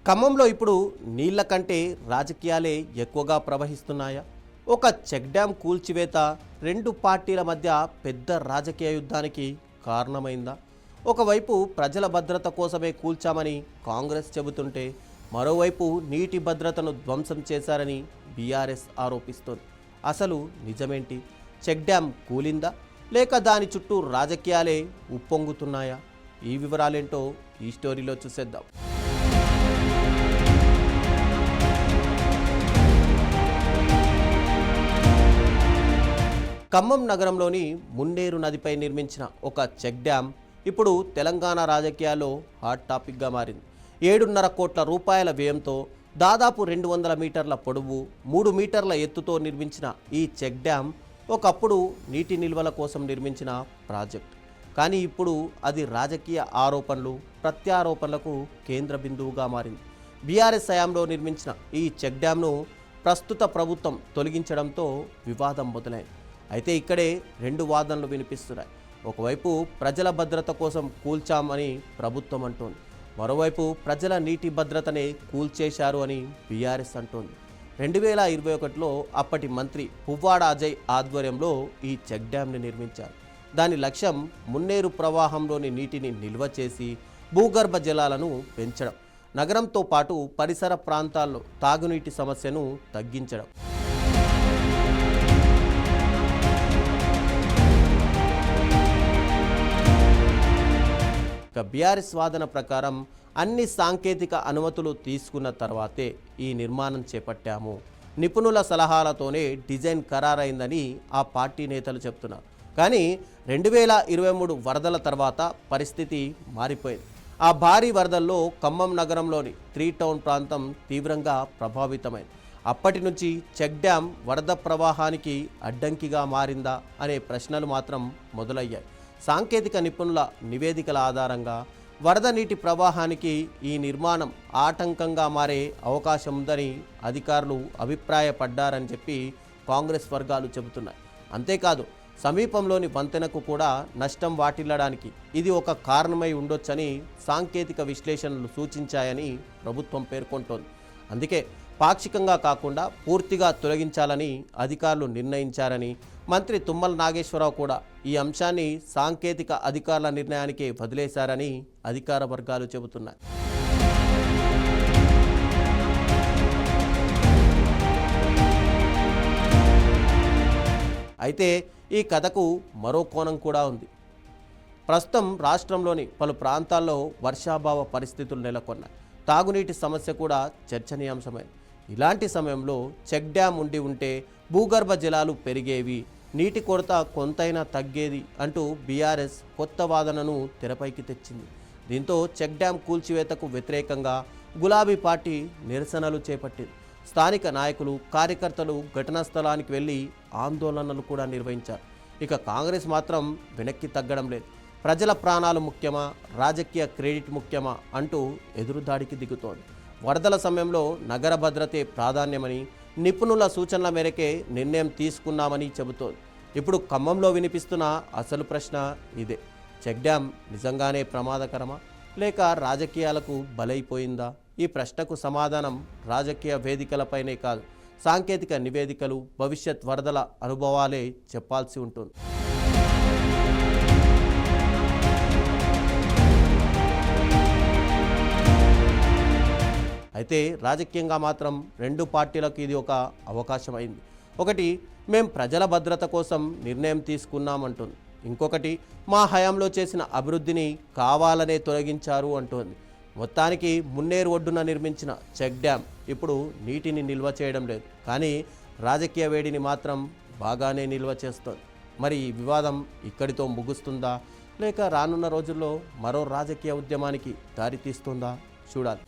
ఖమ్మంలో ఇప్పుడు నీళ్ల కంటే రాజకీయాలే ఎక్కువగా ప్రవహిస్తున్నాయా? ఒక చెక్ డ్యాం కూల్చివేత రెండు పార్టీల మధ్య పెద్ద రాజకీయ యుద్ధానికి కారణమైందా? ఒకవైపు ప్రజల భద్రత కోసమే కూల్చామని కాంగ్రెస్ చెబుతుంటే, మరోవైపు నీటి భద్రతను ధ్వంసం చేశారని బీఆర్ఎస్ ఆరోపిస్తోంది. అసలు నిజమేంటి? చెక్ డ్యాం కూలిందా, లేక దాని చుట్టూ రాజకీయాలే ఉప్పొంగుతున్నాయా? ఈ వివరాలేంటో ఈ స్టోరీలో చూసేద్దాం. ఖమ్మం నగరంలోని మున్నేరు నదిపై నిర్మించిన ఒక చెక్ డ్యాం ఇప్పుడు తెలంగాణ రాజకీయాల్లో హాట్ టాపిక్గా మారింది. 7.5 కోట్ల రూపాయల వ్యయంతో దాదాపు 200 మీటర్ల పొడవు, 3 మీటర్ల ఎత్తుతో నిర్మించిన ఈ చెక్ డ్యాం ఒకప్పుడు నీటి నిల్వల కోసం నిర్మించిన ప్రాజెక్ట్. కానీ ఇప్పుడు అది రాజకీయ ఆరోపణలు, ప్రత్యారోపణలకు కేంద్ర బిందువుగా మారింది. బీఆర్ఎస్ హయాంలో నిర్మించిన ఈ చెక్ డ్యాంను ప్రస్తుత ప్రభుత్వం తొలగించడంతో వివాదం మొదలైంది. అయితే ఇక్కడే రెండు వాదనలు వినిపిస్తున్నాయి. ఒకవైపు ప్రజల భద్రత కోసం కూల్చామని ప్రభుత్వం అంటోంది, మరోవైపు ప్రజల నీటి భద్రతనే కూల్చేశారు అని బీఆర్ఎస్ అంటోంది. 2021లో అప్పటి మంత్రి పువ్వాడ అజయ్ ఆధ్వర్యంలో ఈ చెక్ డ్యాంని నిర్మించారు. దాని లక్ష్యం మున్నేరు ప్రవాహంలోని నీటిని నిల్వ చేసి భూగర్భ జలాలను పెంచడం, నగరంతో పాటు పరిసర ప్రాంతాల్లో తాగునీటి సమస్యను తగ్గించడం. బీఆర్ఎస్ వాదన ప్రకారం అన్ని సాంకేతిక అనుమతులు తీసుకున్న తర్వాతే ఈ నిర్మాణం చేపట్టాము, నిపుణుల సలహాలతోనే డిజైన్ ఖరారైందని ఆ పార్టీ నేతలు చెప్తున్నారు. కానీ 2023 వరదల తర్వాత పరిస్థితి మారిపోయింది. ఆ భారీ వరదల్లో ఖమ్మం నగరంలోని 3 టౌన్ ప్రాంతం తీవ్రంగా ప్రభావితమైంది. అప్పటి నుంచి చెక్ డ్యాం వరద ప్రవాహానికి అడ్డంకిగా మారిందా అనే ప్రశ్నలు మాత్రం మొదలయ్యాయి. సాంకేతిక నిపుణుల నివేదికల ఆధారంగా వరద నీటి ప్రవాహానికి ఈ నిర్మాణం ఆటంకంగా మారే అవకాశం ఉందని అధికారులు అభిప్రాయపడ్డారని చెప్పి కాంగ్రెస్ వర్గాలు చెబుతున్నాయి. అంతేకాదు, సమీపంలోని వంతెనకు కూడా నష్టం వాటిల్లడానికి ఇది ఒక కారణమై ఉండొచ్చని సాంకేతిక విశ్లేషణలు సూచించాయని ప్రభుత్వం పేర్కొంటోంది. అందుకే పాక్షికంగా కాకుండా పూర్తిగా తొలగించాలని అధికారులు నిర్ణయించారని మంత్రి తుమ్మల నాగేశ్వరరావు కూడా ఈ అంశాన్ని సాంకేతిక అధికారుల నిర్ణయానికే వదిలేశారని అధికార వర్గాలు చెబుతున్నాయి. అయితే ఈ కథకు మరో కోణం కూడా ఉంది. ప్రస్తుతం రాష్ట్రంలోని పలు ప్రాంతాల్లో వర్షాభావ పరిస్థితులు నెలకొన్నాయి. తాగునీటి సమస్య కూడా చర్చనీయాంశమైంది. ఇలాంటి సమయంలో చెక్ డ్యాం ఉంటే భూగర్భ జలాలు పెరిగేవి, నీటి కొరత కొంతైనా తగ్గేది అంటూ బీఆర్ఎస్ కొత్త వాదనను తెరపైకి తెచ్చింది. దీంతో చెక్ డ్యాం కూల్చివేతకు వ్యతిరేకంగా గులాబీ పార్టీ నిరసనలు చేపట్టింది. స్థానిక నాయకులు, కార్యకర్తలు ఘటనా స్థలానికి వెళ్ళి ఆందోళనలు కూడా నిర్వహించారు. ఇక కాంగ్రెస్ మాత్రం వెనక్కి తగ్గడం లేదు. ప్రజల ప్రాణాలు ముఖ్యమా, రాజకీయ క్రెడిట్ ముఖ్యమా అంటూ ఎదురుదాడికి దిగుతోంది. వరదల సమయంలో నగర భద్రతే ప్రాధాన్యమని, నిపుణుల సూచనల మేరకే నిర్ణయం తీసుకున్నామని చెబుతోంది. ఇప్పుడు ఖమ్మంలో వినిపిస్తున్న అసలు ప్రశ్న ఇదే: చెక్ డ్యాం నిజంగానే ప్రమాదకరమా, లేక రాజకీయాలకు బలైపోయిందా? ఈ ప్రశ్నకు సమాధానం రాజకీయ వేదికలపైనే కాదు, సాంకేతిక నివేదికలు, భవిష్యత్ వరదల అనుభవాలే చెప్పాల్సి ఉంటుంది. అయితే రాజకీయంగా మాత్రం రెండు పార్టీలకు ఇది ఒక అవకాశం అయింది. ఒకటి, మేం ప్రజల భద్రత కోసం నిర్ణయం తీసుకున్నామంటుంది. ఇంకొకటి, మా హయాంలో చేసిన అభివృద్ధిని కావాలనే తొలగించారు అంటోంది. మొత్తానికి మున్నేరు ఒడ్డున నిర్మించిన చెక్ డ్యాం ఇప్పుడు నీటిని నిల్వ చేయడం లేదు, కానీ రాజకీయ వేడిని మాత్రం బాగానే నిల్వ చేస్తోంది. మరి ఈ వివాదం ఇక్కడితో ముగుస్తుందా, లేక రానున్న రోజుల్లో మరో రాజకీయ ఉద్యమానికి దారితీస్తుందా? చూడాలి.